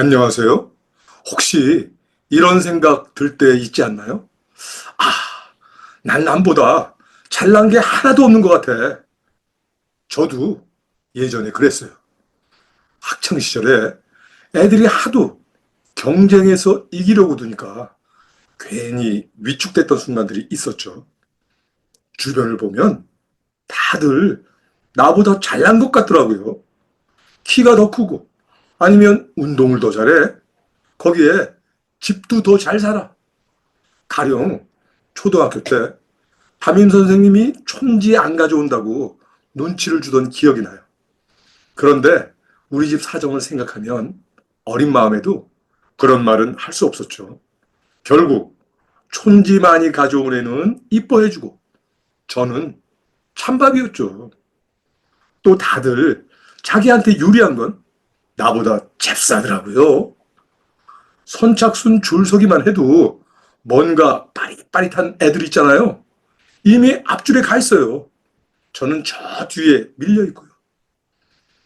안녕하세요. 혹시 이런 생각 들 때 있지 않나요? 아, 난 남보다 잘난 게 하나도 없는 것 같아. 저도 예전에 그랬어요. 학창 시절에 애들이 하도 경쟁해서 이기려고 드니까 괜히 위축됐던 순간들이 있었죠. 주변을 보면 다들 나보다 잘난 것 같더라고요. 키가 더 크고 아니면 운동을 더 잘해. 거기에 집도 더 잘 살아. 가령 초등학교 때 담임 선생님이 촌지 안 가져온다고 눈치를 주던 기억이 나요. 그런데 우리 집 사정을 생각하면 어린 마음에도 그런 말은 할 수 없었죠. 결국 촌지 많이 가져온 애는 이뻐해주고 저는 찬밥이었죠. 또 다들 자기한테 유리한 건 나보다 잽싸더라고요. 선착순 줄서기만 해도 뭔가 빠릿빠릿한 애들 있잖아요. 이미 앞줄에 가 있어요. 저는 저 뒤에 밀려 있고요.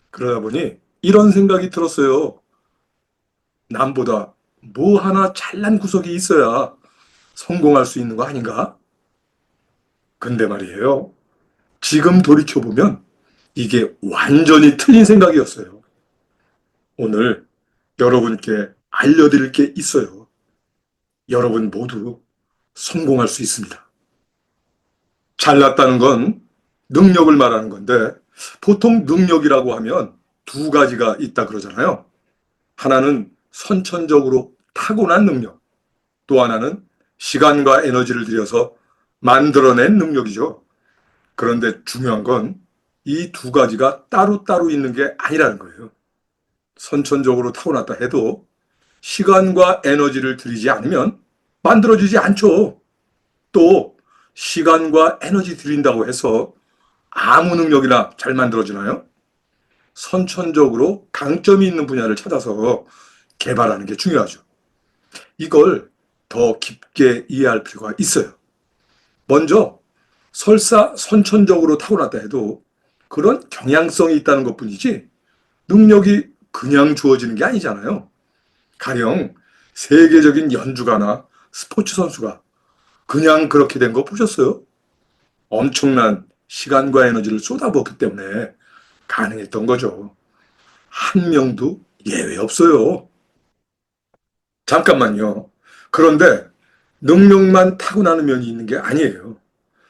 그러다 보니 이런 생각이 들었어요. 남보다 뭐 하나 잘난 구석이 있어야 성공할 수 있는 거 아닌가? 근데 말이에요. 지금 돌이켜보면 이게 완전히 틀린 생각이었어요. 오늘 여러분께 알려드릴 게 있어요. 여러분 모두 성공할 수 있습니다. 잘났다는 건 능력을 말하는 건데 보통 능력이라고 하면 두 가지가 있다 그러잖아요. 하나는 선천적으로 타고난 능력, 또 하나는 시간과 에너지를 들여서 만들어낸 능력이죠. 그런데 중요한 건 이 두 가지가 따로따로 있는 게 아니라는 거예요. 선천적으로 타고났다 해도 시간과 에너지를 들이지 않으면 만들어지지 않죠. 또 시간과 에너지 들인다고 해서 아무 능력이나 잘 만들어지나요? 선천적으로 강점이 있는 분야를 찾아서 개발하는 게 중요하죠. 이걸 더 깊게 이해할 필요가 있어요. 먼저 설사 선천적으로 타고났다 해도 그런 경향성이 있다는 것뿐이지 능력이 그냥 주어지는 게 아니잖아요. 가령 세계적인 연주가나 스포츠 선수가 그냥 그렇게 된 거 보셨어요? 엄청난 시간과 에너지를 쏟아부었기 때문에 가능했던 거죠. 한 명도 예외 없어요. 잠깐만요. 그런데 능력만 타고나는 면이 있는 게 아니에요.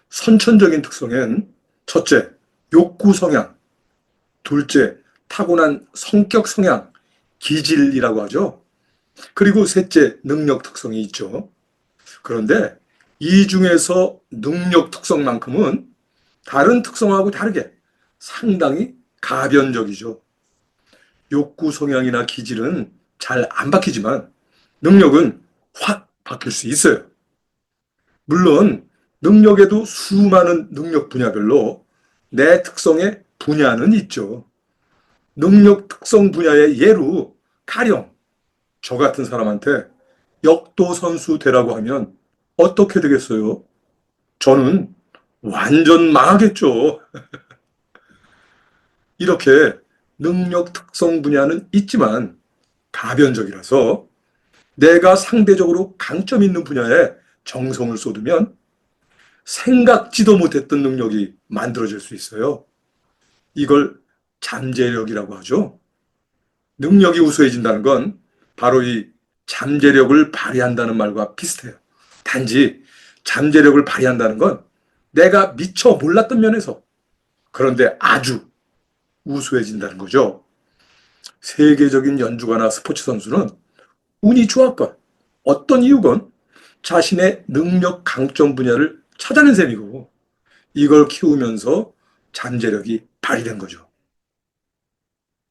선천적인 특성엔 첫째, 욕구 성향, 둘째, 타고난 성격 성향, 기질이라고 하죠. 그리고 셋째, 능력 특성이 있죠. 그런데 이 중에서 능력 특성만큼은 다른 특성하고 다르게 상당히 가변적이죠. 욕구 성향이나 기질은 잘 안 바뀌지만 능력은 확 바뀔 수 있어요. 물론 능력에도 수많은 능력 분야별로 내 특성의 분야는 있죠. 능력 특성 분야의 예로 가령 저 같은 사람한테 역도 선수 되라고 하면 어떻게 되겠어요? 저는 완전 망하겠죠. 이렇게 능력 특성 분야는 있지만 가변적이라서 내가 상대적으로 강점 있는 분야에 정성을 쏟으면 생각지도 못했던 능력이 만들어질 수 있어요. 이걸 잠재력이라고 하죠. 능력이 우수해진다는 건 바로 이 잠재력을 발휘한다는 말과 비슷해요. 단지 잠재력을 발휘한다는 건 내가 미처 몰랐던 면에서 그런데 아주 우수해진다는 거죠. 세계적인 연주가나 스포츠 선수는 운이 좋았건 어떤 이유건 자신의 능력 강점 분야를 찾아낸 셈이고 이걸 키우면서 잠재력이 발휘된 거죠.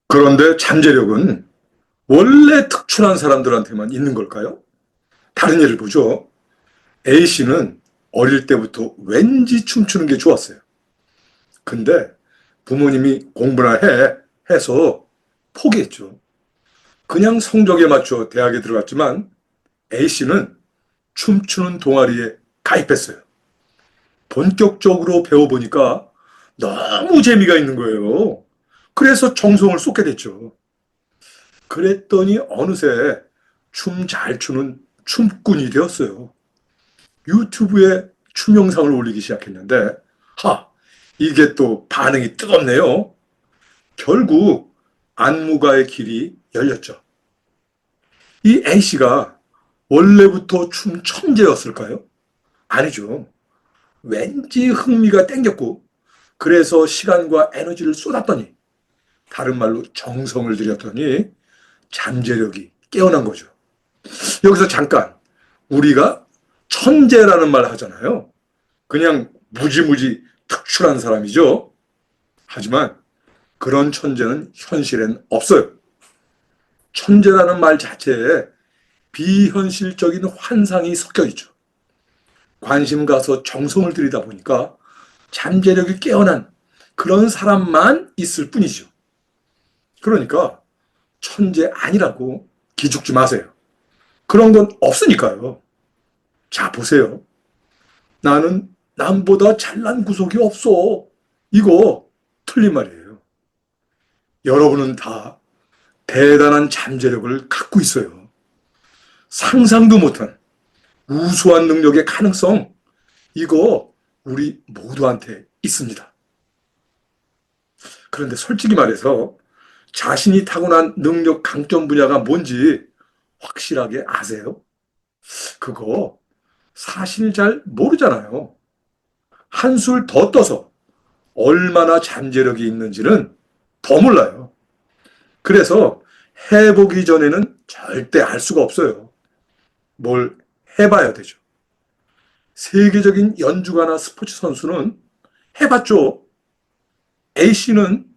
그런데 잠재력은 원래 특출한 사람들한테만 있는 걸까요? 다른 예를 보죠. A씨는 어릴 때부터 왠지 춤추는 게 좋았어요. 근데 부모님이 공부나 해서 포기했죠. 그냥 성적에 맞춰 대학에 들어갔지만 A씨는 춤추는 동아리에 가입했어요. 본격적으로 배워보니까 너무 재미가 있는 거예요. 그래서 정성을 쏟게 됐죠. 그랬더니 어느새 춤 잘 추는 춤꾼이 되었어요. 유튜브에 춤 영상을 올리기 시작했는데, 이게 또 반응이 뜨겁네요. 결국 안무가의 길이 열렸죠. 이 A씨가 원래부터 춤 천재였을까요? 아니죠. 왠지 흥미가 땡겼고, 그래서 시간과 에너지를 쏟았더니, 다른 말로 정성을 들였더니 잠재력이 깨어난 거죠. 여기서 잠깐, 우리가 천재라는 말 하잖아요. 그냥 무지무지 특출한 사람이죠. 하지만 그런 천재는 현실엔 없어요. 천재라는 말 자체에 비현실적인 환상이 섞여 있죠. 관심 가서 정성을 들이다 보니까 잠재력이 깨어난 그런 사람만 있을 뿐이죠. 그러니까 천재 아니라고 기죽지 마세요. 그런 건 없으니까요. 자, 보세요. 나는 남보다 잘난 구석이 없어. 이거 틀린 말이에요. 여러분은 다 대단한 잠재력을 갖고 있어요. 상상도 못한 우수한 능력의 가능성, 이거 우리 모두한테 있습니다. 그런데 솔직히 말해서 자신이 타고난 능력 강점 분야가 뭔지 확실하게 아세요? 그거 사실 잘 모르잖아요. 한술 더 떠서 얼마나 잠재력이 있는지는 더 몰라요. 그래서 해보기 전에는 절대 알 수가 없어요. 뭘 해봐야 되죠. 세계적인 연주가나 스포츠 선수는 해봤죠. A씨는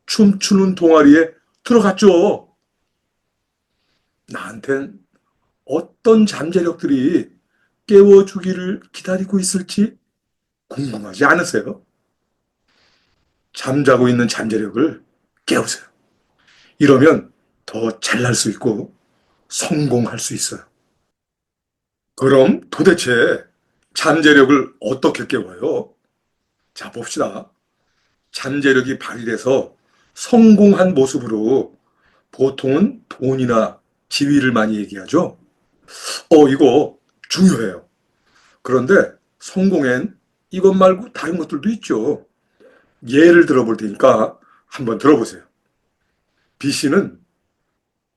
춤추는 동아리에 들어갔죠. 나한텐 어떤 잠재력들이 깨워주기를 기다리고 있을지 궁금하지 않으세요? 잠자고 있는 잠재력을 깨우세요. 이러면 더 잘날 수 있고 성공할 수 있어요. 그럼 도대체 잠재력을 어떻게 깨워요? 자, 봅시다. 잠재력이 발휘돼서 성공한 모습으로 보통은 돈이나 지위를 많이 얘기하죠. 이거 중요해요. 그런데 성공엔 이것 말고 다른 것들도 있죠. 예를 들어볼 테니까 한번 들어보세요. B씨는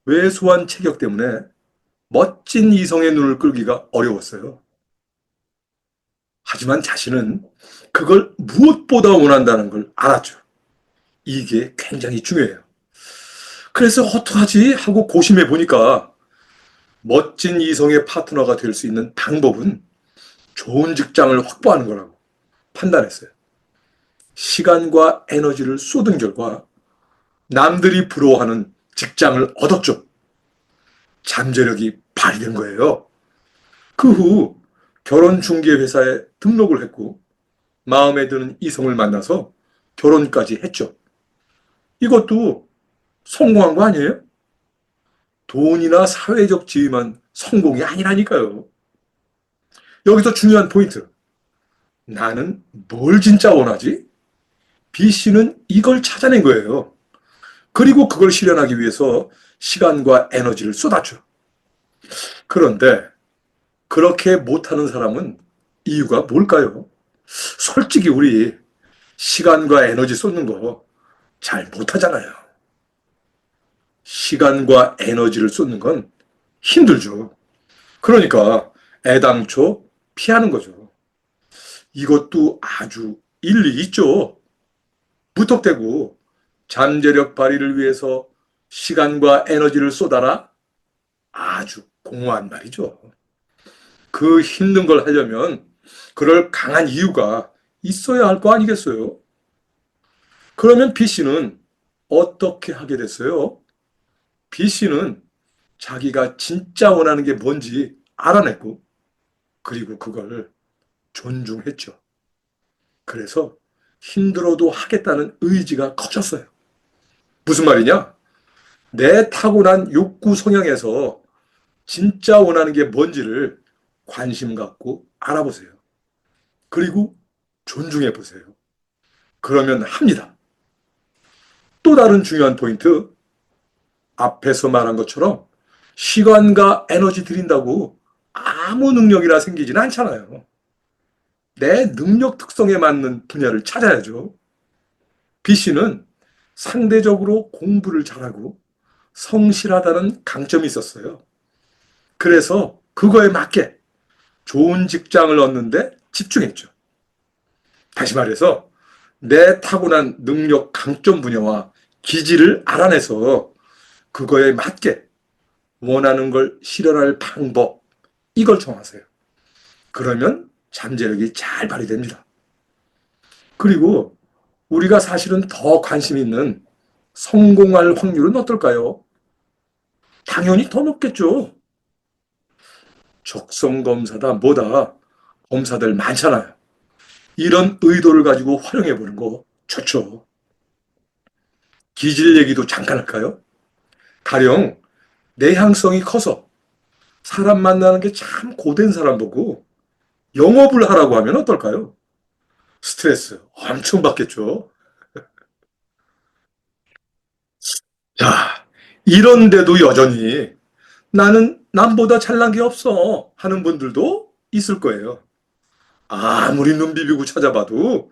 왜소한 체격 때문에 멋진 이성의 눈을 끌기가 어려웠어요. 하지만 자신은 그걸 무엇보다 원한다는 걸 알았죠. 이게 굉장히 중요해요. 그래서 어떡하지 하고 고심해 보니까 멋진 이성의 파트너가 될 수 있는 방법은 좋은 직장을 확보하는 거라고 판단했어요. 시간과 에너지를 쏟은 결과 남들이 부러워하는 직장을 얻었죠. 잠재력이 발휘된 거예요. 그 후 결혼 중개 회사에 등록을 했고 마음에 드는 이성을 만나서 결혼까지 했죠. 이것도 성공한 거 아니에요? 돈이나 사회적 지위만 성공이 아니라니까요. 여기서 중요한 포인트. 나는 뭘 진짜 원하지? B씨는 이걸 찾아낸 거예요. 그리고 그걸 실현하기 위해서 시간과 에너지를 쏟았죠. 그런데 그렇게 못하는 사람은 이유가 뭘까요? 솔직히 우리 시간과 에너지 쏟는 거 잘 못하잖아요. 시간과 에너지를 쏟는 건 힘들죠. 그러니까 애당초 피하는 거죠. 이것도 아주 일리 있죠. 무턱대고 잠재력 발휘를 위해서 시간과 에너지를 쏟아라? 아주 공허한 말이죠. 그 힘든 걸 하려면 그럴 강한 이유가 있어야 할 거 아니겠어요? 그러면 B씨는 어떻게 하게 됐어요? B씨는 자기가 진짜 원하는 게 뭔지 알아냈고, 그리고 그걸 존중했죠. 그래서 힘들어도 하겠다는 의지가 커졌어요. 무슨 말이냐? 내 타고난 욕구 성향에서 진짜 원하는 게 뭔지를 관심 갖고 알아보세요. 그리고 존중해 보세요. 그러면 합니다. 또 다른 중요한 포인트. 앞에서 말한 것처럼 시간과 에너지 들인다고 아무 능력이나 생기지는 않잖아요. 내 능력 특성에 맞는 분야를 찾아야죠. B씨는 상대적으로 공부를 잘하고 성실하다는 강점이 있었어요. 그래서 그거에 맞게 좋은 직장을 얻는데 집중했죠. 다시 말해서 내 타고난 능력 강점 분야와 기질을 알아내서 그거에 맞게 원하는 걸 실현할 방법, 이걸 정하세요. 그러면 잠재력이 잘 발휘됩니다. 그리고 우리가 사실은 더 관심 있는 성공할 확률은 어떨까요? 당연히 더 높겠죠. 적성검사다 뭐다 검사들 많잖아요. 이런 의도를 가지고 활용해 보는 거 좋죠. 기질 얘기도 잠깐 할까요? 가령 내향성이 커서 사람 만나는 게 참 고된 사람 보고 영업을 하라고 하면 어떨까요? 스트레스 엄청 받겠죠. 자, 이런데도 여전히 나는 남보다 잘난 게 없어 하는 분들도 있을 거예요. 아무리 눈 비비고 찾아봐도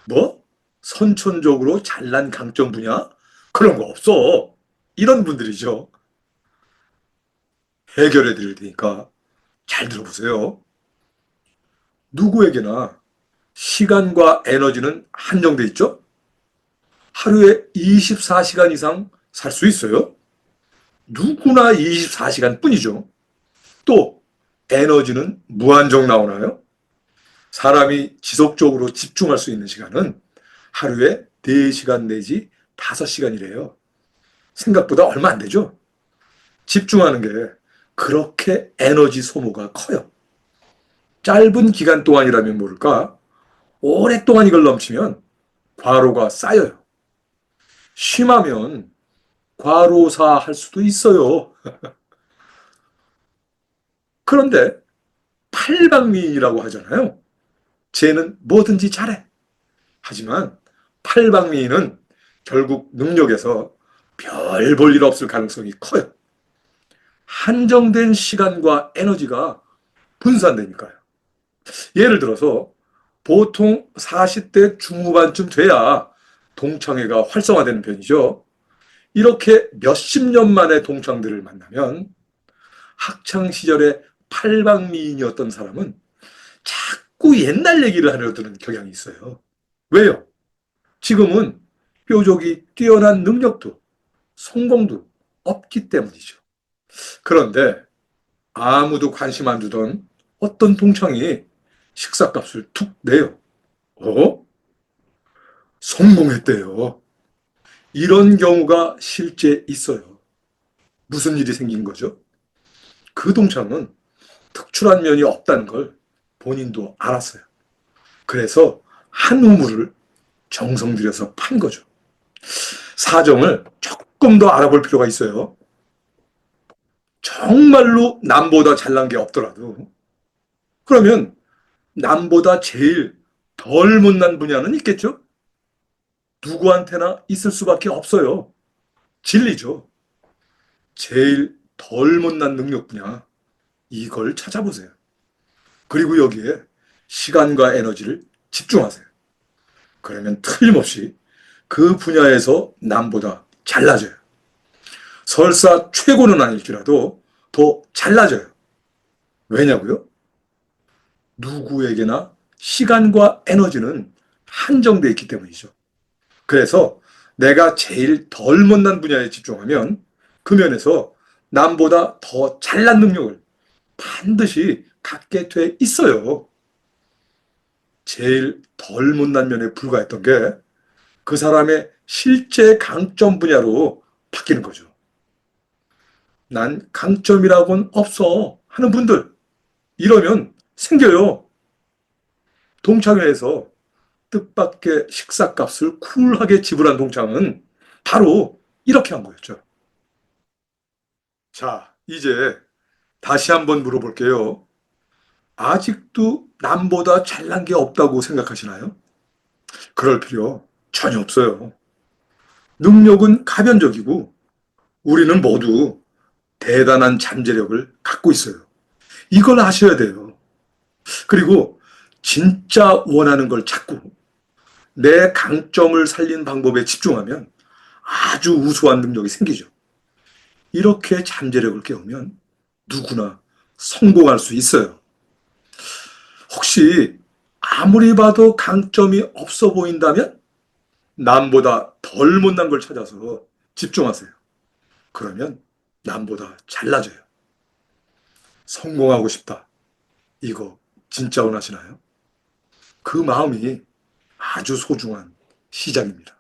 뭐 선천적으로 잘난 강점 분야 그런 거 없어. 이런 분들이죠. 해결해 드릴 테니까 잘 들어보세요. 누구에게나 시간과 에너지는 한정돼 있죠? 하루에 24시간 이상 살 수 있어요? 누구나 24시간 뿐이죠. 또 에너지는 무한정 나오나요? 사람이 지속적으로 집중할 수 있는 시간은 하루에 4시간 내지 5시간이래요. 생각보다 얼마 안 되죠? 집중하는 게 그렇게 에너지 소모가 커요. 짧은 기간 동안이라면 모를까? 오랫동안 이걸 넘치면 과로가 쌓여요. 심하면 과로사 할 수도 있어요. 그런데 팔방미인이라고 하잖아요. 쟤는 뭐든지 잘해. 하지만 팔방미인은 결국 능력에서 별 볼 일 없을 가능성이 커요. 한정된 시간과 에너지가 분산되니까요. 예를 들어서 보통 40대 중후반쯤 돼야 동창회가 활성화되는 편이죠. 이렇게 몇십 년 만에 동창들을 만나면 학창 시절에 팔방미인이었던 사람은 자꾸 옛날 얘기를 하려 드는 경향이 있어요. 왜요? 지금은 뾰족이 뛰어난 능력도 성공도 없기 때문이죠. 그런데 아무도 관심 안 두던 어떤 동창이 식사값을 툭 내요. 어? 성공했대요. 이런 경우가 실제 있어요. 무슨 일이 생긴 거죠? 그 동창은 특출한 면이 없다는 걸 본인도 알았어요. 그래서 한 우물을 정성 들여서 판 거죠. 사정을 조금 더 알아볼 필요가 있어요. 정말로 남보다 잘난 게 없더라도 그러면 남보다 제일 덜 못난 분야는 있겠죠? 누구한테나 있을 수밖에 없어요. 진리죠. 제일 덜 못난 능력 분야 이걸 찾아보세요. 그리고 여기에 시간과 에너지를 집중하세요. 그러면 틀림없이 그 분야에서 남보다 잘나져요. 설사 최고는 아닐지라도 더 잘나져요. 왜냐고요? 누구에게나 시간과 에너지는 한정되어 있기 때문이죠. 그래서 내가 제일 덜 못난 분야에 집중하면 그 면에서 남보다 더 잘난 능력을 반드시 갖게 돼 있어요. 제일 덜 못난 면에 불과했던 게 그 사람의 실제 강점 분야로 바뀌는 거죠. 난 강점이라고는 없어 하는 분들 이러면 생겨요. 동창회에서 뜻밖의 식사값을 쿨하게 지불한 동창은 바로 이렇게 한 거였죠. 자, 이제 다시 한번 물어볼게요. 아직도 남보다 잘난 게 없다고 생각하시나요? 그럴 필요 전혀 없어요. 능력은 가변적이고 우리는 모두 대단한 잠재력을 갖고 있어요. 이걸 아셔야 돼요. 그리고 진짜 원하는 걸 찾고 내 강점을 살린 방법에 집중하면 아주 우수한 능력이 생기죠. 이렇게 잠재력을 깨우면 누구나 성공할 수 있어요. 혹시 아무리 봐도 강점이 없어 보인다면 남보다 덜 못난 걸 찾아서 집중하세요. 그러면 남보다 잘나져요. 성공하고 싶다. 이거 진짜 원하시나요? 그 마음이 아주 소중한 시작입니다.